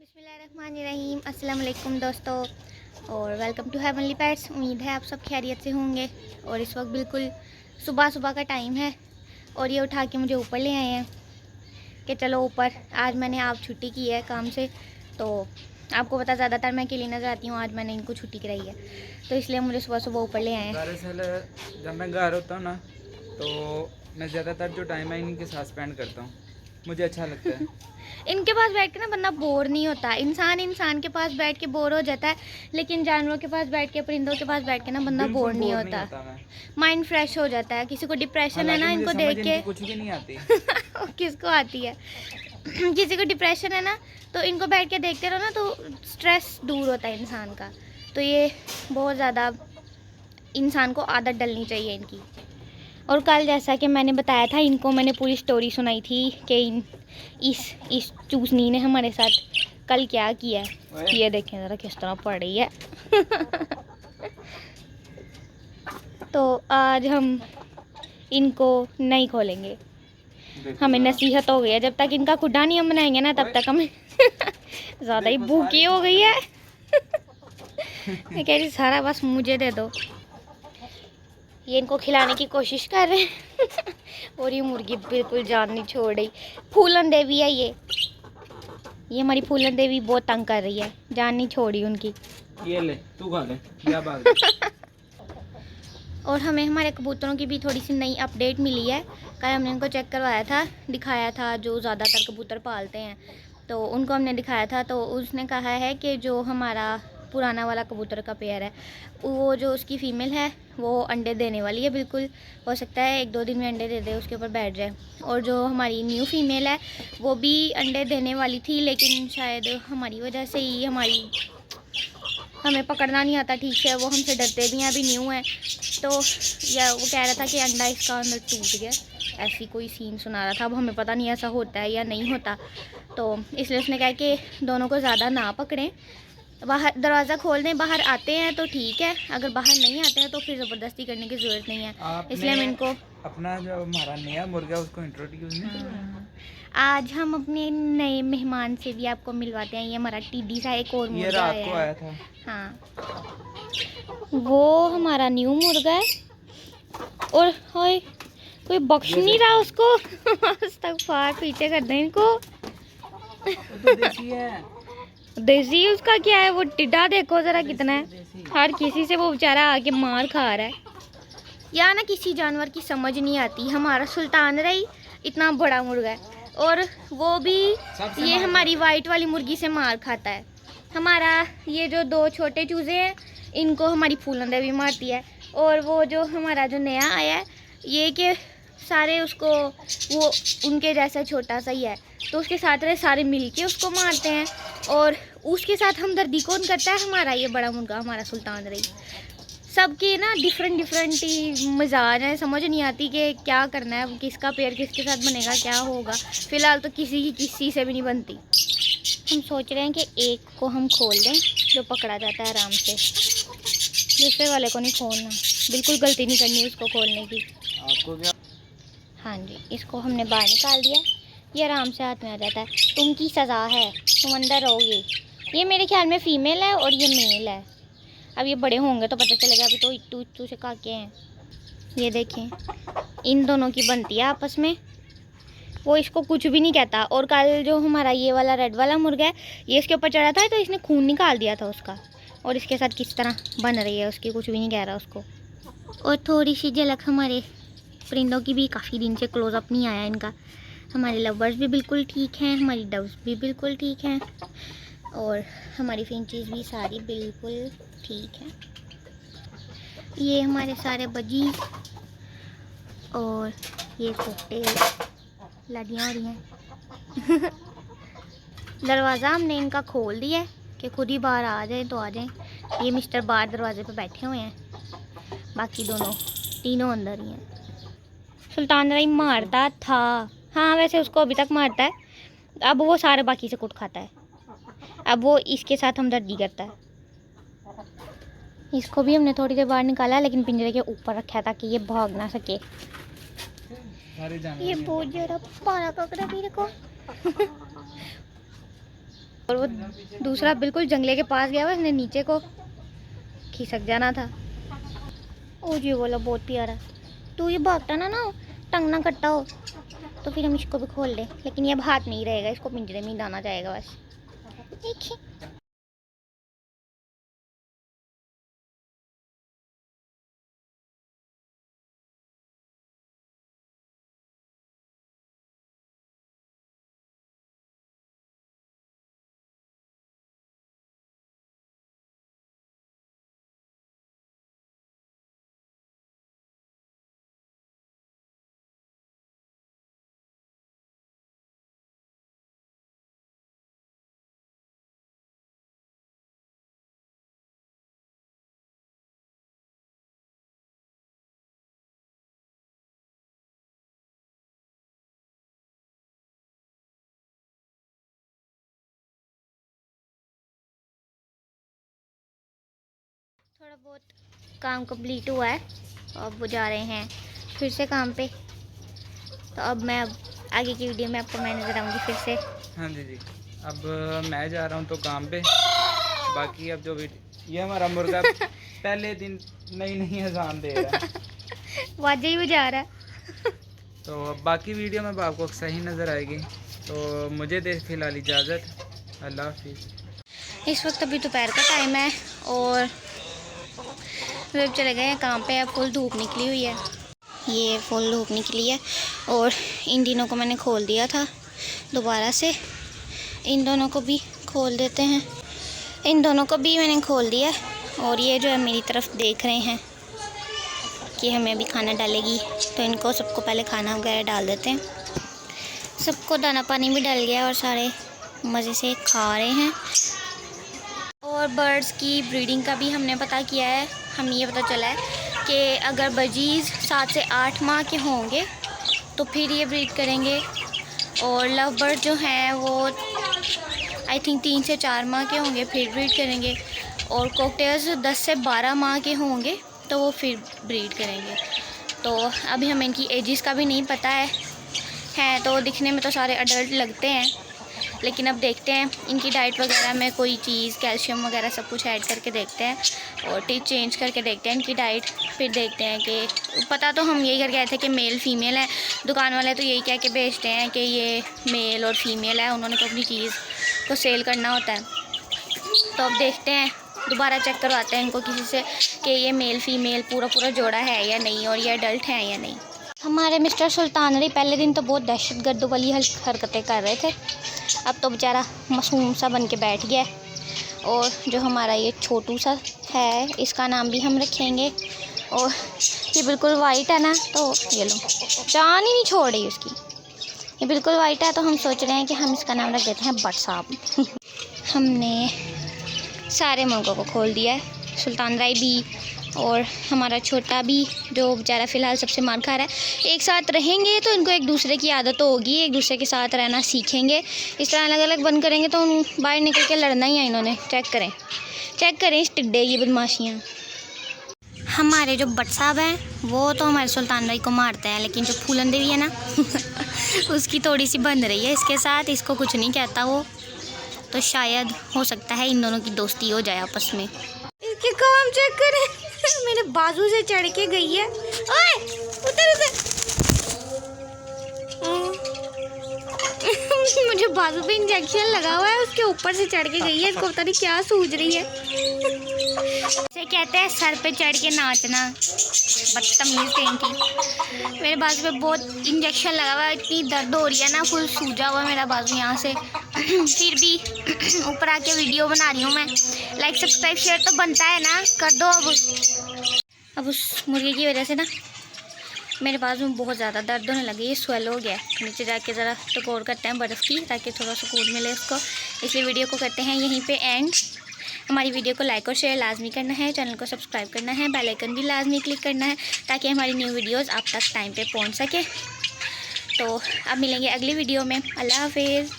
बिस्मिल्लाहिर्रहमानिर्रहीम। अस्सलाम वालेकुम दोस्तों और वेलकम टू हेवनली पेट्स। उम्मीद है आप सब खैरियत से होंगे। और इस वक्त बिल्कुल सुबह सुबह का टाइम है और ये उठा के मुझे ऊपर ले आए हैं कि चलो ऊपर। आज मैंने आप छुट्टी की है काम से, तो आपको पता ज़्यादातर मैं अकेली नजर आती हूँ। आज मैंने इनको छुट्टी कराई है तो इसलिए मुझे सुबह सुबह ऊपर ले आए हैं। दरअसल जब मैं घर होता हूँ ना, तो मैं ज़्यादातर जो टाइम है इन्हीं के साथ स्पेंड करता हूँ, मुझे अच्छा लगता है। इनके पास बैठ के ना बंदा बोर नहीं होता। इंसान के पास बैठ के बोर हो जाता है, लेकिन जानवरों के पास बैठ के, परिंदों के पास बैठ के ना बंदा बोर नहीं होता। मैं। माइंड फ्रेश हो जाता है। किसी को डिप्रेशन है ना, मुझे इनको समझ देख के इनकी कुछ भी नहीं आती। किसको आती है? किसी को डिप्रेशन है ना, तो इनको बैठ के देखते रहो ना, तो स्ट्रेस दूर होता है इंसान का। तो ये बहुत ज़्यादा इंसान को आदत डलनी चाहिए इनकी। और कल जैसा कि मैंने बताया था, इनको मैंने पूरी स्टोरी सुनाई थी कि इस चूसनी ने हमारे साथ कल क्या किया है। ये देखें ज़रा किस तरह पड़ रही है। तो आज हम इनको नहीं खोलेंगे। हमें नसीहत हो गई है, जब तक इनका खुदा नहीं हम बनाएंगे ना, तब तक हमें ज़्यादा ही भूखी हो गई है। मैं कह रही सारा बस मुझे दे दो। ये इनको खिलाने की कोशिश कर रहे हैं। और ये मुर्गी बिल्कुल जान नहीं छोड़ रही। फूलन देवी है ये हमारी फूलन देवी बहुत तंग कर रही है, जान नहीं छोड़ी उनकी। ये ले तू खा ले, क्या बात है। और हमें हमारे कबूतरों की भी थोड़ी सी नई अपडेट मिली है। कल हमने इनको चेक करवाया था, दिखाया था। जो ज़्यादातर कबूतर पालते हैं तो उनको हमने दिखाया था, तो उसने कहा है कि जो हमारा पुराना वाला कबूतर का पेयर है, वो जो उसकी फ़ीमेल है वो अंडे देने वाली है। बिल्कुल हो सकता है 1-2 दिन में अंडे दे दे, उसके ऊपर बैठ जाए। और जो हमारी न्यू फीमेल है वो भी अंडे देने वाली थी, लेकिन शायद हमारी वजह से ही हमें पकड़ना नहीं आता ठीक से, वो हमसे डरते भी हैं, अभी न्यू है तो। या वो कह रहा था कि अंडा इसका अंदर टूट गया, ऐसी कोई सीन सुना रहा था। अब हमें पता नहीं ऐसा होता है या नहीं होता, तो इसलिए उसने कहा कि दोनों को ज़्यादा ना पकड़ें, बाहर दरवाज़ा खोल दें। बाहर आते हैं तो ठीक है, अगर बाहर नहीं आते हैं तो फिर ज़बरदस्ती करने की ज़रूरत नहीं है। इसलिए हम इनको अपना जो हमारा नया मुर्गा उसको इंट्रोड्यूस नहीं किया। आज हम अपने नए मेहमान से भी आपको मिलवाते हैं। ये हमारा टीडी सा एक और मुर्गा आया था। हाँ, वो हमारा न्यू मुर्गा है। और हाय, कोई बख्श नहीं रहा उसको। तक फार पीछे कर दें इनको। तो देसी है। देसी उसका क्या है? वो टिड्डा देखो जरा कितना है। हर किसी से वो बेचारा आके मार खा रहा है। या ना किसी जानवर की समझ नहीं आती। हमारा सुल्तान रही इतना बड़ा मुर्गा है, और वो भी ये हमारी वाइट वाली मुर्गी से मार खाता है। हमारा ये जो 2 छोटे चूजे हैं, इनको हमारी फूलन देवी मारती है। और वो जो हमारा जो नया आया है, ये कि सारे उसको, वो उनके जैसा छोटा सा ही है, तो उसके साथ रहे सारे मिलके उसको मारते हैं। और उसके साथ हमदर्दी कौन करता है? हमारा ये बड़ा मुर्गा, हमारा सुल्तान रही। सबके ना डिफरेंट ही मिजाज हैं, समझ नहीं आती कि क्या करना है, किसका पेयर किसके साथ बनेगा, क्या होगा। फ़िलहाल तो किसी से भी नहीं बनती। हम सोच रहे हैं कि एक को हम खोल दें जो पकड़ा जाता है आराम से, दूसरे वाले को नहीं खोलना। बिल्कुल गलती नहीं करनी उसको खोलने की। आपको क्या? हाँ जी, इसको हमने बाहर निकाल दिया, ये आराम से हाथ में आ जाता है। तुम की सज़ा है, तुम अंदर रहोगे। ये मेरे ख्याल में फ़ीमेल है और ये मेल है। अब ये बड़े होंगे तो पता चलेगा, अभी तो इट्टू इट्टू से काके हैं। ये देखें, इन दोनों की बनती है आपस में। वो इसको कुछ भी नहीं कहता। और कल जो हमारा ये वाला रेड वाला मुर्गा है, ये इसके ऊपर चढ़ा था तो इसने खून निकाल दिया था उसका, और इसके साथ किस तरह बन रही है उसकी, कुछ भी नहीं कह रहा उसको। और थोड़ी सी झलक हमारे परिंदों की भी, काफ़ी दिन से क्लोज़अप नहीं आया इनका। हमारे लवर्स भी बिल्कुल ठीक हैं, हमारी डव्स भी बिल्कुल ठीक हैं, और हमारी फिंचीज भी सारी बिल्कुल ठीक हैं। ये हमारे सारे बजी और ये छोटे लड़ियाँ हो रही हैं। दरवाज़ा हमने इनका खोल दिया है कि खुद ही बाहर आ जाए तो आ जाएं। ये मिस्टर बाहर दरवाजे पे बैठे हुए हैं, बाकी तीनों अंदर ही हैं। सुल्तान रही मारता था, हाँ वैसे उसको अभी तक मारता है। अब वो सारे बाकी से कुट खाता है, अब वो इसके साथ हमदर्दी करता है। इसको भी हमने थोड़ी देर बाहर निकाला, लेकिन पिंजरे के ऊपर रखा ताकि ये भाग ना सके। ये बहुत ज़्यादा पाला पकड़ा मेरे को। और वो दूसरा बिल्कुल जंगले के पास गया हुआ, इसने नीचे को खिसक जाना था। ओ जी बोला बहुत प्यारा। तू ये भागता ना टंग ना कट्टा हो तो फिर हम इसको भी खोल लें, लेकिन ये अब हाथ नहीं रहेगा, इसको पिंजरे में ही डालना जाएगा बस। देखिए थोड़ा बहुत काम कंप्लीट हुआ है, तो अब वो जा रहे हैं फिर से काम पे। तो अब आगे की वीडियो में आपको मैं नजर आऊँगी फिर से। हाँ जी, अब मैं जा रहा हूँ तो काम पे। बाकी अब जो ये हमारा मुर्गा पहले दिन नई अजान दे रहा है वाजे ही बजा रहा है। तो अब बाकी वीडियो में आपको सही नज़र आएगी। तो मुझे दे फिलहाल इजाज़त, अल्लाह हाफिज़। इस वक्त अभी दोपहर का टाइम है और जब चले गए हैं काम पे। अब फुल धूप निकली हुई है, ये फुल धूप निकली है और इन दिनों को मैंने खोल दिया था दोबारा से। इन दोनों को भी खोल देते हैं, इन दोनों को भी मैंने खोल दिया। और ये जो है मेरी तरफ देख रहे हैं कि हमें अभी खाना डालेगी, तो इनको सबको पहले खाना वगैरह डाल देते हैं। सबको दाना पानी भी डल गया और सारे मज़े से खा रहे हैं। और बर्ड्स की ब्रीडिंग का भी हमने पता किया है। हमें ये पता चला है कि अगर बजीज़ 7 से 8 माह के होंगे तो फिर ये ब्रीड करेंगे, और लव बर्ड जो हैं वो आई थिंक 3 से 4 माह के होंगे फिर ब्रीड करेंगे, और कॉकटेल्स 10 से 12 माह के होंगे तो वो फिर ब्रीड करेंगे। तो अभी हमें इनकी एजेस का भी नहीं पता है तो दिखने में तो सारे अडल्ट लगते हैं, लेकिन अब देखते हैं इनकी डाइट वगैरह में कोई चीज़ कैल्शियम वगैरह सब कुछ ऐड करके देखते हैं और टीथ चेंज करके देखते हैं इनकी डाइट। फिर देखते हैं कि पता तो हम यही करके आए थे कि मेल फीमेल है, दुकान वाले तो यही कह के बेचते हैं कि ये मेल और फीमेल है, उन्होंने तो अपनी चीज़ को सेल करना होता है। तो अब देखते हैं, दोबारा चेक करवाते हैं इनको किसी से कि ये मेल फीमेल पूरा जोड़ा है या नहीं और ये अडल्ट हैं या नहीं। हमारे मिस्टर सुल्तान अली पहले दिन तो बहुत दहशतगर्द वाली हरकतें कर रहे थे, अब तो बेचारा मासूम सा बन के बैठ गया है। और जो हमारा ये छोटू सा है इसका नाम भी हम रखेंगे, और ये बिल्कुल वाइट है ना, तो ये लो जान ही नहीं छोड़ रही उसकी, ये बिल्कुल वाइट है, तो हम सोच रहे हैं कि हम इसका नाम रख देते हैं बट साहब। हमने सारे मुर्गों को खोल दिया है, सुल्तान राय भी और हमारा छोटा भी जो बेचारा फ़िलहाल सबसे मार खा रहा है। एक साथ रहेंगे तो इनको एक दूसरे की आदत होगी, एक दूसरे के साथ रहना सीखेंगे। इस तरह अलग अलग बंद करेंगे तो बाहर निकल के लड़ना ही है इन्होंने। चेक करें इस टिड्डे की बदमाशियाँ। हमारे जो बट साहब हैं वो तो हमारे सुल्तान भाई को मारते हैं, लेकिन जो फूलन देवी है ना उसकी थोड़ी सी बन रही है इसके साथ, इसको कुछ नहीं कहता वो, तो शायद हो सकता है इन दोनों की दोस्ती हो जाए आपस में। इसके काम चेक करें मेरे बाजू से चढ़ के गई है। ओए उधर मुझे बाजू पे इंजेक्शन लगा हुआ है, उसके ऊपर से चढ़ के गई है, इसको पता नहीं क्या सूझ रही है। इसे कहते हैं सर पे चढ़ के नाचना, बदतमीज कहीं की। मेरे बाजू पे बहुत इंजेक्शन लगा हुआ है, इतनी दर्द हो रही है ना, फुल सूजा हुआ मेरा बाजू यहाँ से। फिर भी ऊपर आके वीडियो बना रही हूँ मैं। लाइक सब्सक्राइब शेयर तो बनता है ना, कर दो। अब उस मुर्गे की वजह से ना मेरे बाजू में बहुत ज़्यादा दर्द होने लगी, ये स्वेल हो गया। नीचे जाके ज़रा टकोर करते हैं बर्फ़ की, ताकि थोड़ा सुकून मिले उसको। इसलिए वीडियो को करते हैं यहीं पे एंड। हमारी वीडियो को लाइक और शेयर लाजमी करना है, चैनल को सब्सक्राइब करना है, बेल आइकन भी लाजमी क्लिक करना है, ताकि हमारी न्यू वीडियोस आप तक टाइम पे पहुंच सके। तो अब मिलेंगे अगली वीडियो में। अल्लाह हाफिज़।